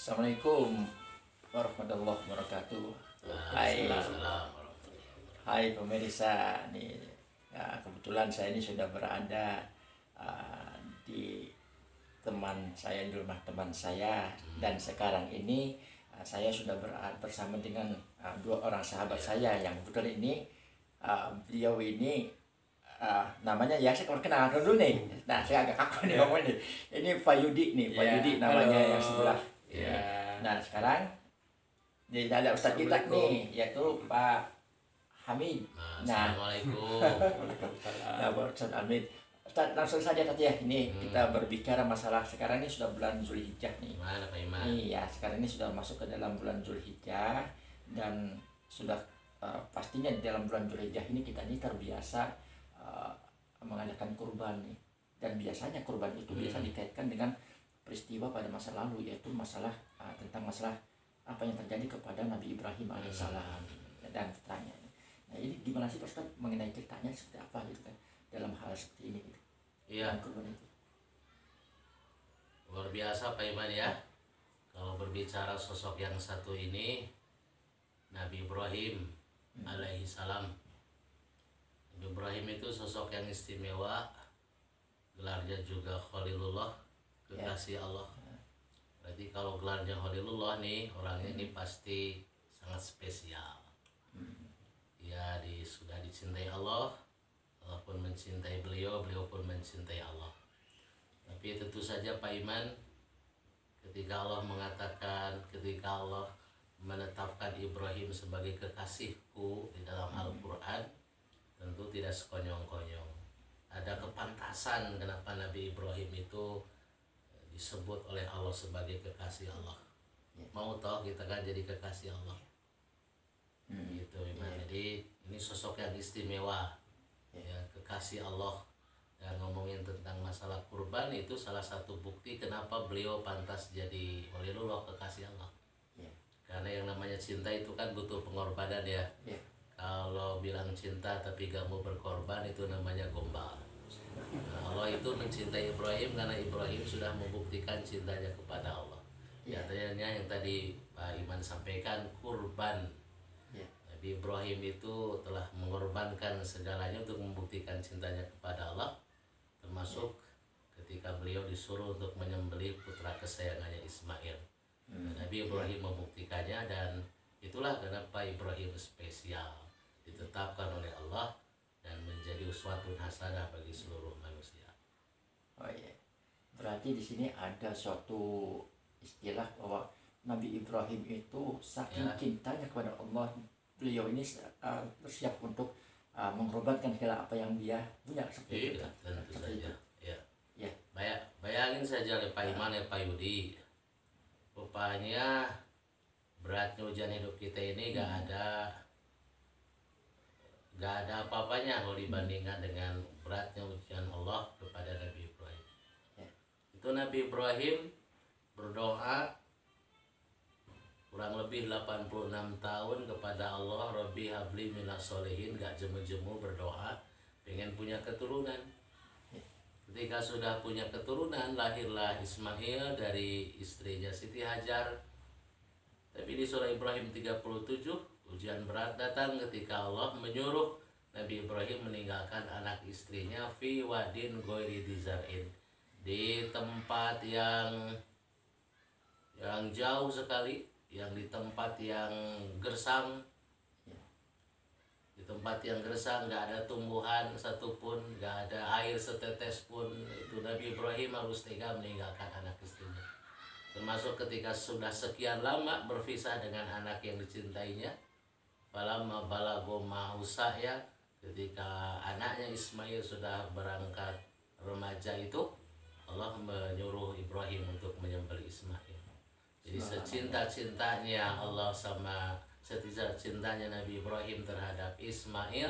Assalamualaikum warahmatullahi wabarakatuh. Hai, Waalaikumsalam. hai pemirsa. Nih, ya, kebetulan saya ini sudah berada di teman saya, di rumah teman saya, dan sekarang ini saya sudah berada bersama dengan dua orang sahabat saya yang kebetulan ini beliau ini namanya ya saya perkenalan dulu nih. Nah, saya agak kaku nih ngomongnya nih. Ini Pak Yudi nih, Pak Ya, Yudi namanya halo. yang sebelah. Ya. Nah, sekarang ada Ustadz kita nih, yaitu Pak Hamid. Nah, Assalamualaikum. nah Pak Ustadz Hamid. Ustadz, langsung saja tadi ya, ini kita berbicara masalah sekarang ini sudah bulan Zulhijjah nih. Gimana Pak Iman? Iya, sekarang ini sudah masuk ke dalam bulan Zulhijjah dan sudah pastinya di dalam bulan Zulhijjah ini kita ini terbiasa mengadakan kurban nih. Dan biasanya kurban itu biasa dikaitkan dengan peristiwa pada masa lalu, yaitu masalah tentang masalah apa yang terjadi kepada Nabi Ibrahim alaihissalam dan ceritanya. Nah, ini gimana sih Pak Ustaz mengenai ceritanya seperti apa gitu kan dalam hal seperti ini gitu. Iya, Kurban itu. luar biasa Pak Iman ya. Kalau berbicara sosok yang satu ini, Nabi Ibrahim alaihi salam. Nabi Ibrahim itu sosok yang istimewa, gelarnya juga Khalilullah, kekasih Allah. Berarti kalau gelarnya Khalilullah nih, orangnya ini pasti sangat spesial. Dia sudah dicintai Allah, Allah pun mencintai beliau, beliau pun mencintai Allah. Tapi tentu saja Pak Iman, ketika Allah mengatakan, ketika Allah menetapkan Ibrahim sebagai kekasihku di dalam Al-Quran, tentu tidak sekonyong-konyong. Ada kepantasan kenapa Nabi Ibrahim itu disebut oleh Allah sebagai kekasih Allah. Mau tahu kita kan jadi kekasih Allah. Gitu Iman. Jadi ini sosok yang istimewa, ya, kekasih Allah. Dan ngomongin tentang masalah kurban, itu salah satu bukti kenapa beliau pantas jadi waliullah, kekasih Allah. Karena yang namanya cinta itu kan butuh pengorbanan ya. Kalau bilang cinta tapi gak mau berkorban, itu namanya gombal. Nah, Allah itu mencintai Ibrahim karena Ibrahim sudah membuktikan cintanya kepada Allah. Nyatanya yang tadi Pak Iman sampaikan, kurban. Nabi Ibrahim itu telah mengorbankan segalanya untuk membuktikan cintanya kepada Allah, termasuk ketika beliau disuruh untuk menyembelih putra kesayangannya Ismail. Nabi Ibrahim membuktikannya, dan itulah kenapa Ibrahim spesial, ditetapkan oleh Allah dan menjadi uswatun hasanah bagi seluruh manusia. Oh iya. Berarti di sini ada suatu istilah bahwa Nabi Ibrahim itu saking cintanya kepada Allah, beliau ini bersiap untuk mengorbankan segala apa yang dia punya seperti itu. Tentu saja. Ya. Bayangin saja Pak Iman ya Pak Yudi, rupanya beratnya ujian hidup kita ini gak ada apa-apanya kalau dibandingkan dengan beratnya ujian Allah kepada Nabi Ibrahim. Itu Nabi Ibrahim berdoa kurang lebih 86 tahun kepada Allah, Rabbi habli minas solihin, gak jemu-jemu berdoa pengen punya keturunan. Ketika sudah punya keturunan, lahirlah Ismail dari istrinya Siti Hajar. Tapi di surah Ibrahim 37, ujian berat datang ketika Allah menyuruh Nabi Ibrahim meninggalkan anak istrinya fi wadin ghairi dizar'in, di tempat yang jauh sekali, yang di tempat yang gersang. Di tempat yang gersang, gak ada tumbuhan satupun, gak ada air setetes pun. Itu Nabi Ibrahim harus tega meninggalkan anak istrinya. Termasuk ketika sudah sekian lama berpisah dengan anak yang dicintainya, falamma balagha ma'usa, ya, ketika anaknya Ismail sudah berangkat remaja, itu Allah menyuruh Ibrahim untuk menyembelih Ismail. Jadi secinta-cintanya Allah sama cintanya Nabi Ibrahim terhadap Ismail,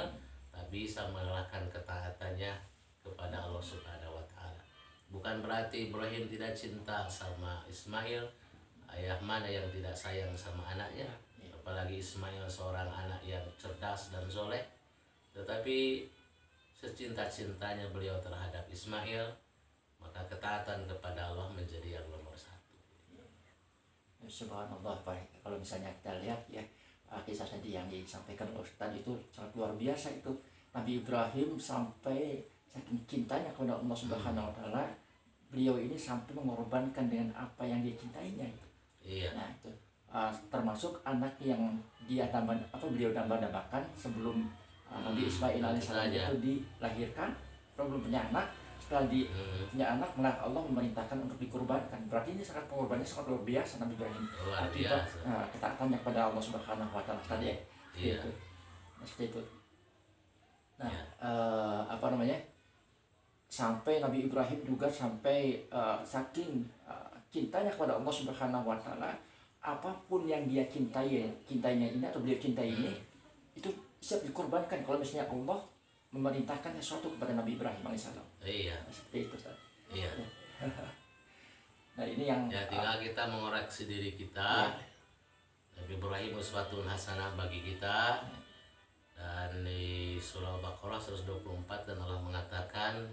tak bisa mengalahkan ketaatannya kepada Allah Subhanahu wa Ta'ala. Bukan berarti Ibrahim tidak cinta sama Ismail. Ayah mana yang tidak sayang sama anaknya? Apalagi Ismail seorang anak yang cerdas dan soleh. Tetapi secinta-cintanya beliau terhadap Ismail, maka ketaatan kepada Allah menjadi yang nomor satu. Subhanallah Pak, kalau misalnya kita lihat ya kisah tadi yang disampaikan Ustadz itu sangat luar biasa itu. Nabi Ibrahim sampai saking cintanya kepada Allah Subhanahu wa taala, beliau ini sampai mengorbankan dengan apa yang dia cintainya itu. Iya. Nah, itu termasuk anak yang beliau dambakan sebelum Nabi Ismail alaihissalam itu dilahirkan, belum punya anak. Setelah punya anak, malah Allah memerintahkan untuk dikurbankan. Berarti ini sangat pengorbanannya sangat luar biasa Nabi Ibrahim. Akibat ketaatannya kepada Allah Subhanahu wa taala tadi ya. Iya. Seperti itu. Nah, sampai Nabi Ibrahim juga sampai saking cintanya kepada Allah Subhanahu wa taala, apapun yang dia cintainya ini atau beliau cintai ini itu siap dikorbankan kalau misalnya Allah memerintahkan sesuatu kepada Nabi Ibrahim alaihissalam. Iya. Seperti itu, Ustaz. Iya. Nah, ini yang tinggal kita mengoreksi diri kita. Nabi Ibrahim uswatun hasanah bagi kita. Dan di surah Al-Baqarah 124 dan Allah mengatakan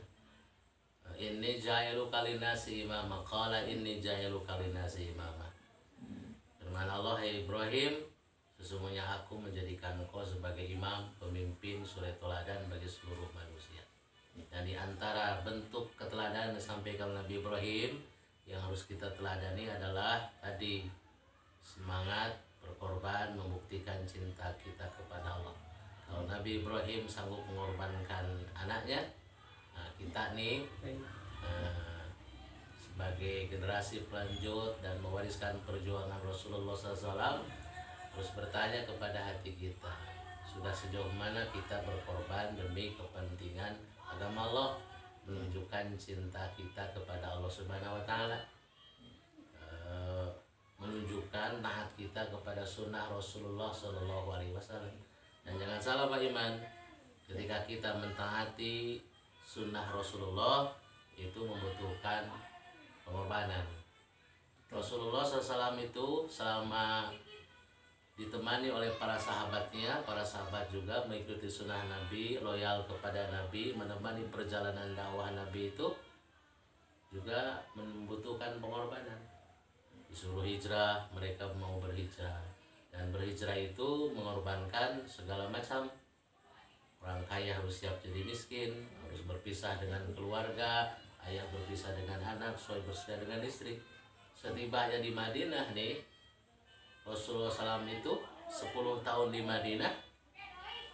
inni ja'ilu kalinasi imama, qala inni ja'ilu kalinasi imama. Firman Allah, hai Ibrahim, sesungguhnya aku menjadikan engkau sebagai imam, pemimpin, suri teladan bagi seluruh manusia. Dan di antara bentuk keteladanan yang disampaikan Nabi Ibrahim yang harus kita teladani adalah tadi semangat berkorban, membuktikan cinta kita kepada Allah. Kalau Nabi Ibrahim sanggup mengorbankan anaknya, nah kita nih sebagai generasi pelanjut dan mewariskan perjuangan Rasulullah SAW harus bertanya kepada hati kita, sudah sejauh mana kita berkorban demi kepentingan agama Allah, menunjukkan cinta kita kepada Allah Subhanahu wa taala, menunjukkan taat kita kepada sunnah Rasulullah SAW. Dan jangan salah Pak Iman, ketika kita mentaati sunnah Rasulullah itu membutuhkan pengorbanan. Rasulullah SAW itu selama ditemani oleh para sahabatnya, para sahabat juga mengikuti sunnah Nabi, loyal kepada Nabi, menemani perjalanan dakwah Nabi itu juga membutuhkan pengorbanan. Disuruh hijrah, mereka mau berhijrah, dan berhijrah itu mengorbankan segala macam. Orang kaya harus siap jadi miskin, harus berpisah dengan keluarga, ayah berpisah dengan anak, suami berpisah dengan istri. Setibanya di Madinah nih, Rasulullah SAW itu 10 tahun di Madinah,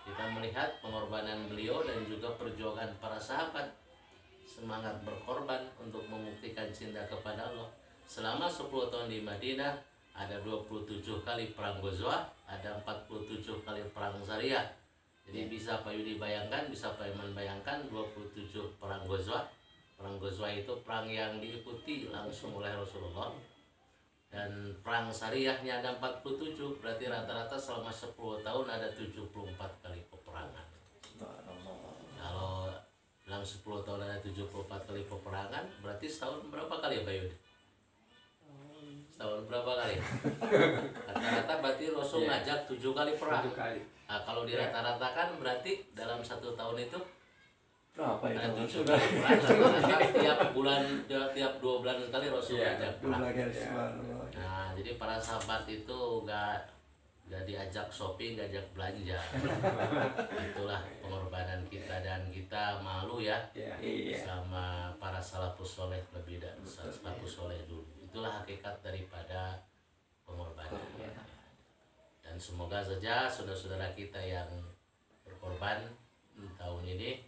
kita melihat pengorbanan beliau dan juga perjuangan para sahabat, semangat berkorban untuk membuktikan cinta kepada Allah. Selama 10 tahun di Madinah ada 27 kali perang Ghazwah, ada 47 kali perang Syariah. Jadi bisa Pak Yudi bayangkan, bisa Pak Iman bayangkan 27 perang Ghazwah. Perang Ghazwah itu perang yang diikuti langsung oleh Rasulullah. Dan perang Syariahnya ada 47, berarti rata-rata selama 10 tahun ada 74 kali peperangan. Kalau dalam 10 tahun ada 74 kali peperangan, berarti setahun berapa kali ya Pak Yudi? Setahun berapa kali? Rata-rata berarti Rasul ngajak 7 kali perang. Nah, kalau dirata-ratakan berarti dalam 1 tahun itu berapa ya? 7 kali perang. Tiap 2 bulan sekali Rasul ngajak perang. Nah, jadi para sahabat itu gak diajak shopping, gak diajak belanja. Itulah pengorbanan kita, dan kita malu ya sama para salafus soleh lebih dari salafus soleh dulu. Itulah hakikat daripada pengorbanan. Dan semoga saja saudara-saudara kita yang berkorban tahun ini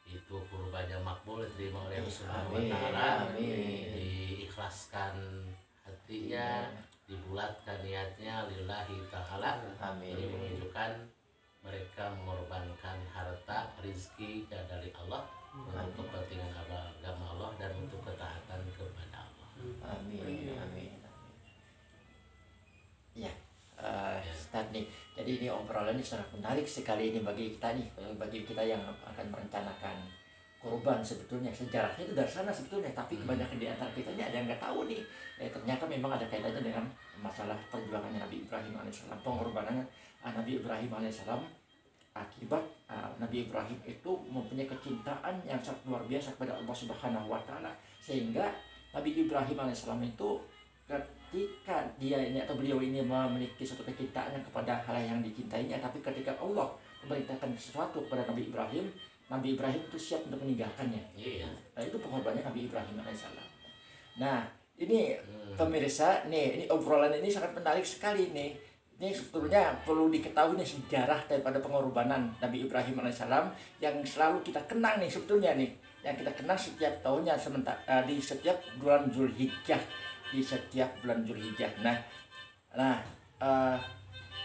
itu kurbannya makbul, diterima oleh Allah Subhanahu wa taala, diikhlaskan hatinya, dibulatkan niatnya lillahi ta'ala. Ini menunjukkan mereka mengorbankan harta, rizki dari Allah untuk kepentingan agama Allah dan untuk ketaatan kepada Allah. Amin. Ya, Ustaz nih. Jadi ini obrolan ini sangat menarik sekali ini bagi kita yang akan merencanakan kurban. Sebetulnya sejarahnya itu dari sana sebetulnya, tapi kebanyakan di antara kita ini ada yang nggak tahu nih. Ternyata memang ada kaitannya dengan masalah perjuangannya Nabi Ibrahim alaihissalam, pengorbanannya Nabi Ibrahim alaihissalam. Akibat Nabi Ibrahim itu mempunyai kecintaan yang sangat luar biasa kepada Allah Subhanahu wa taala, sehingga Nabi Ibrahim alaihissalam itu ketika dia ini atau beliau ini memiliki suatu kecintaannya kepada hal yang dicintainya, tapi ketika Allah memerintahkan sesuatu kepada Nabi Ibrahim itu siap untuk meninggalkannya. Iya. Nah, itu pengorbanannya Nabi Ibrahim alaihissalam. Nah, ini pemirsa, nih, ini obrolan ini sangat menarik sekali nih. Ini sebetulnya perlu diketahui nih sejarah daripada pengorbanan Nabi Ibrahim alaihissalam yang selalu kita kenang nih sebetulnya nih, yang kita kenang setiap tahunnya di setiap bulan Zulhijjah, Nah,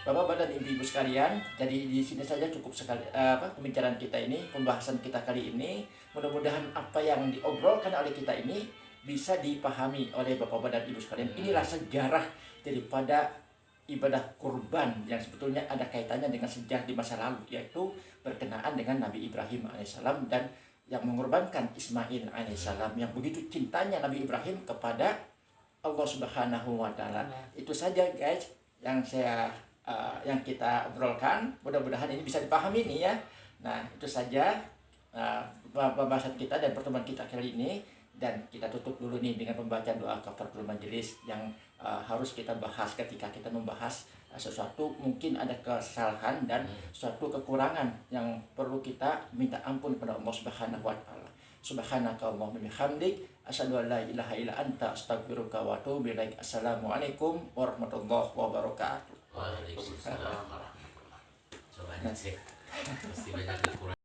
Bapak-bapak dan ibu-ibu sekalian, jadi di sini saja cukup sekali pembicaraan kita ini, pembahasan kita kali ini. Mudah-mudahan apa yang diobrolkan oleh kita ini bisa dipahami oleh bapak-bapak dan ibu sekalian. Inilah sejarah daripada ibadah kurban yang sebetulnya ada kaitannya dengan sejarah di masa lalu, yaitu berkenaan dengan Nabi Ibrahim alaihissalam dan yang mengorbankan Ismail alaihissalam, yang begitu cintanya Nabi Ibrahim kepada Allah Subhanahu wa Ta'ala. Itu saja guys yang kita obrolkan. Mudah-mudahan ini bisa dipahami nih ya. Nah, itu saja pembahasan kita dan pertemuan kita kali ini, dan kita tutup dulu nih dengan pembacaan doa kafaratul majelis yang harus kita bahas ketika kita membahas sesuatu mungkin ada kesalahan dan suatu kekurangan yang perlu kita minta ampun kepada Allah Subhanahu wa Ta'ala. Subhanakallahumma bihamdik asyhadu an la ilaha illa anta astaghfiruka wa atubu ilaik. Assalamualaikum warahmatullahi wabarakatuh. Waalaikumsalam warahmatullahi wabarakatuh. Coba dicek, pasti banyak kekurangan.